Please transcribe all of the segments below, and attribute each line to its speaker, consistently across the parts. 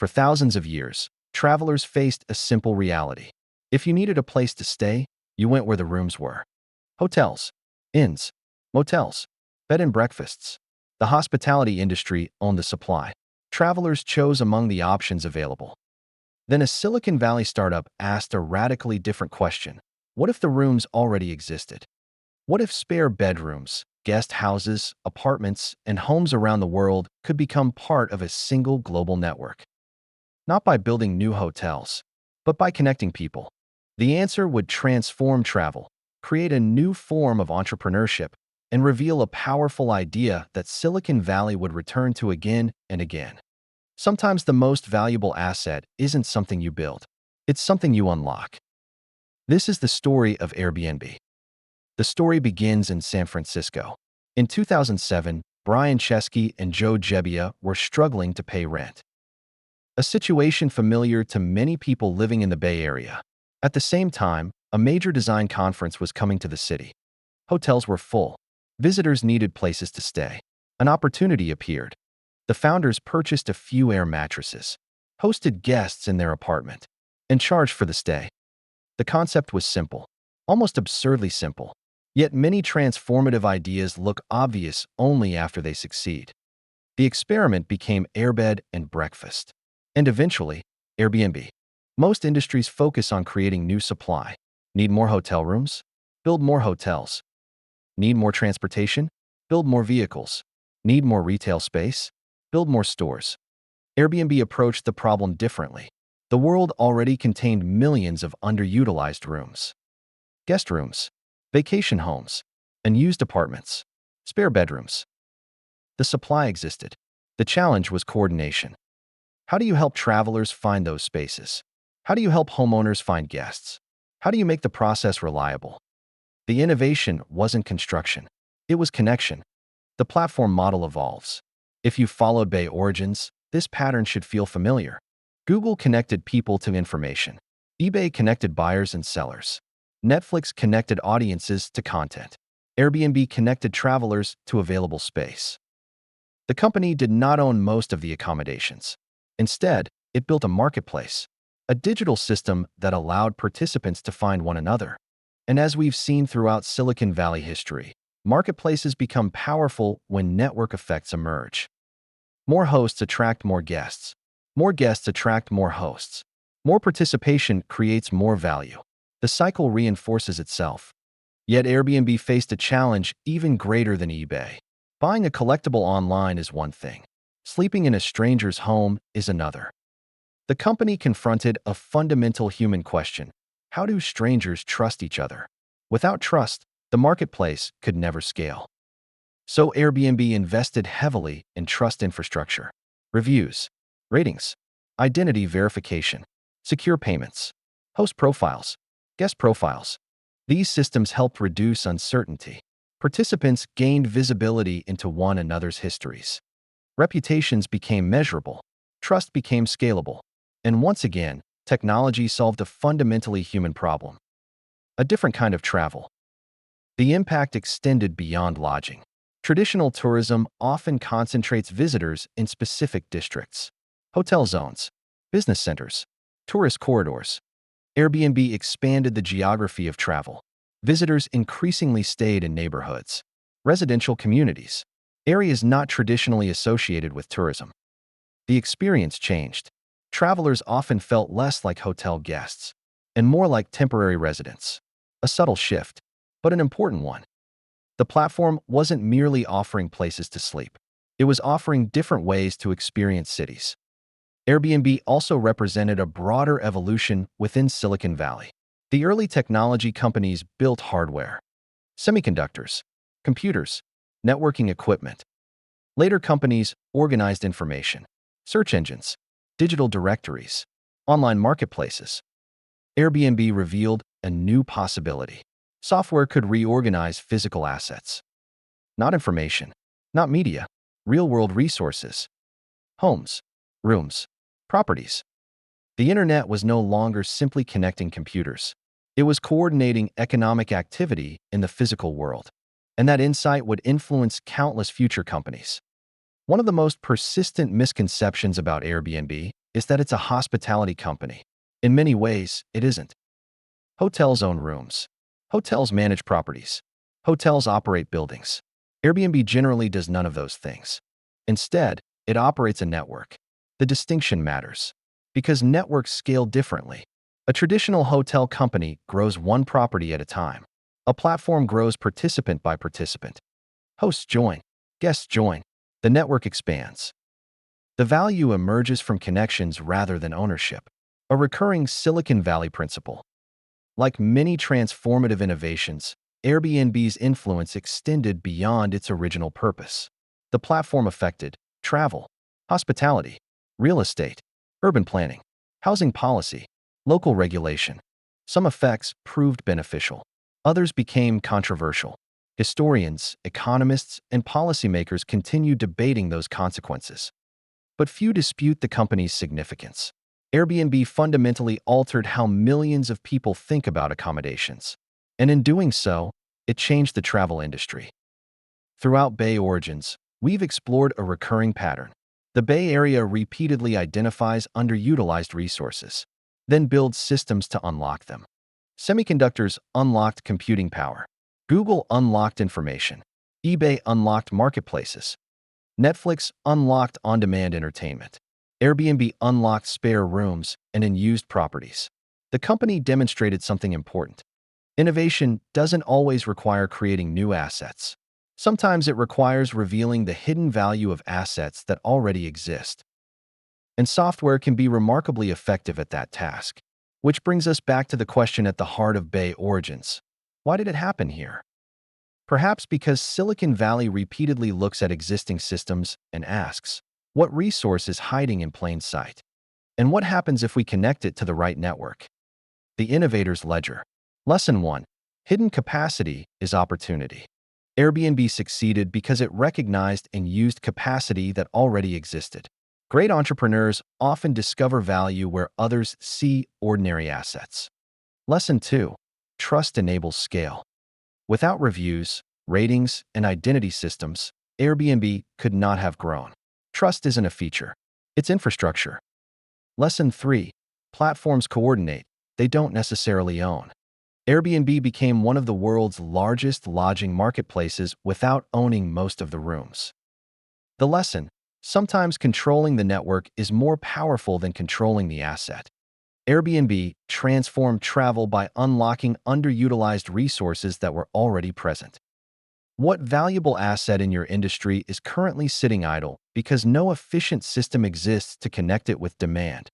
Speaker 1: For thousands of years, travelers faced a simple reality. If you needed a place to stay, you went where the rooms were. Hotels, inns, motels, bed and breakfasts. The hospitality industry owned the supply. Travelers chose among the options available. Then a Silicon Valley startup asked a radically different question. What if the rooms already existed? What if spare bedrooms, guest houses, apartments, and homes around the world could become part of a single global network? Not by building new hotels, but by connecting people. The answer would transform travel, create a new form of entrepreneurship, and reveal a powerful idea that Silicon Valley would return to again and again. Sometimes the most valuable asset isn't something you build, it's something you unlock. This is the story of Airbnb. The story begins in San Francisco. In 2007, Brian Chesky and Joe Gebbia were struggling to pay rent. A situation familiar to many people living in the Bay Area. At the same time, a major design conference was coming to the city. Hotels were full. Visitors needed places to stay. An opportunity appeared. The founders purchased a few air mattresses, hosted guests in their apartment, and charged for the stay. The concept was simple, almost absurdly simple. Yet many transformative ideas look obvious only after they succeed. The experiment became airbed and breakfast, and eventually, Airbnb. Most industries focus on creating new supply. Need more hotel rooms? Build more hotels. Need more transportation? Build more vehicles. Need more retail space? Build more stores. Airbnb approached the problem differently. The world already contained millions of underutilized rooms. Guest rooms, vacation homes, unused apartments, spare bedrooms. The supply existed. The challenge was coordination. How do you help travelers find those spaces? How do you help homeowners find guests? How do you make the process reliable? The innovation wasn't construction. It was connection. The platform model evolves. If you followed Bay origins, this pattern should feel familiar. Google connected people to information. eBay connected buyers and sellers. Netflix connected audiences to content. Airbnb connected travelers to available space. The company did not own most of the accommodations. Instead, it built a marketplace, a digital system that allowed participants to find one another. And as we've seen throughout Silicon Valley history, marketplaces become powerful when network effects emerge. More hosts attract more guests. More guests attract more hosts. More participation creates more value. The cycle reinforces itself. Yet Airbnb faced a challenge even greater than eBay. Buying a collectible online is one thing. Sleeping in a stranger's home is another. The company confronted a fundamental human question. How do strangers trust each other? Without trust, the marketplace could never scale. So Airbnb invested heavily in trust infrastructure, reviews, ratings, identity verification, secure payments, host profiles, guest profiles. These systems helped reduce uncertainty. Participants gained visibility into one another's histories. Reputations became measurable. Trust became scalable. And once again, technology solved a fundamentally human problem. A different kind of travel. The impact extended beyond lodging. Traditional tourism often concentrates visitors in specific districts. Hotel zones, business centers, tourist corridors. Airbnb expanded the geography of travel. Visitors increasingly stayed in neighborhoods, residential communities, areas not traditionally associated with tourism. The experience changed. Travelers often felt less like hotel guests and more like temporary residents. A subtle shift, but an important one. The platform wasn't merely offering places to sleep. It was offering different ways to experience cities. Airbnb also represented a broader evolution within Silicon Valley. The early technology companies built hardware, semiconductors, computers, networking equipment. Later companies organized information, search engines, digital directories, online marketplaces. Airbnb revealed a new possibility. Software could reorganize physical assets. Not information, not media, real-world resources. Homes, rooms, properties. The internet was no longer simply connecting computers. It was coordinating economic activity in the physical world. And that insight would influence countless future companies. One of the most persistent misconceptions about Airbnb is that it's a hospitality company. In many ways, it isn't. Hotels own rooms. Hotels manage properties. Hotels operate buildings. Airbnb generally does none of those things. Instead, it operates a network. The distinction matters because networks scale differently. A traditional hotel company grows one property at a time. A platform grows participant by participant. Hosts join. Guests join. The network expands. The value emerges from connections rather than ownership. A recurring Silicon Valley principle. Like many transformative innovations, Airbnb's influence extended beyond its original purpose. The platform affected travel, hospitality, real estate, urban planning, housing policy, local regulation. Some effects proved beneficial. Others became controversial. Historians, economists, and policymakers continue debating those consequences. But few dispute the company's significance. Airbnb fundamentally altered how millions of people think about accommodations. And in doing so, it changed the travel industry. Throughout Bay Origins, we've explored a recurring pattern. The Bay Area repeatedly identifies underutilized resources, then builds systems to unlock them. Semiconductors unlocked computing power. Google unlocked information. eBay unlocked marketplaces. Netflix unlocked on-demand entertainment. Airbnb unlocked spare rooms and unused properties. The company demonstrated something important. Innovation doesn't always require creating new assets. Sometimes it requires revealing the hidden value of assets that already exist. And software can be remarkably effective at that task. Which brings us back to the question at the heart of Bay Origins. Why did it happen here? Perhaps because Silicon Valley repeatedly looks at existing systems and asks, what resource is hiding in plain sight? And what happens if we connect it to the right network? The innovator's ledger. Lesson 1. Hidden capacity is opportunity. Airbnb succeeded because it recognized and used capacity that already existed. Great entrepreneurs often discover value where others see ordinary assets. Lesson 2. Trust enables scale. Without reviews, ratings, and identity systems, Airbnb could not have grown. Trust isn't a feature. It's infrastructure. Lesson 3. Platforms coordinate. They don't necessarily own. Airbnb became one of the world's largest lodging marketplaces without owning most of the rooms. The lesson: sometimes controlling the network is more powerful than controlling the asset. Airbnb transformed travel by unlocking underutilized resources that were already present. What valuable asset in your industry is currently sitting idle because no efficient system exists to connect it with demand?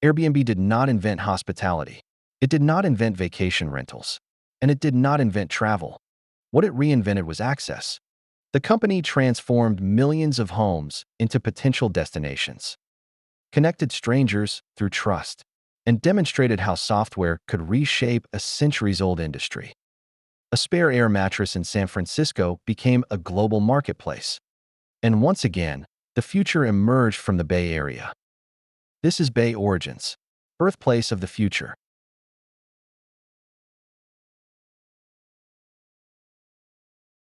Speaker 1: Airbnb did not invent hospitality. It did not invent vacation rentals. And it did not invent travel. What it reinvented was access. The company transformed millions of homes into potential destinations, connected strangers through trust, and demonstrated how software could reshape a centuries-old industry. A spare air mattress in San Francisco became a global marketplace. And once again, the future emerged from the Bay Area. This is Bay Origins, birthplace of the future.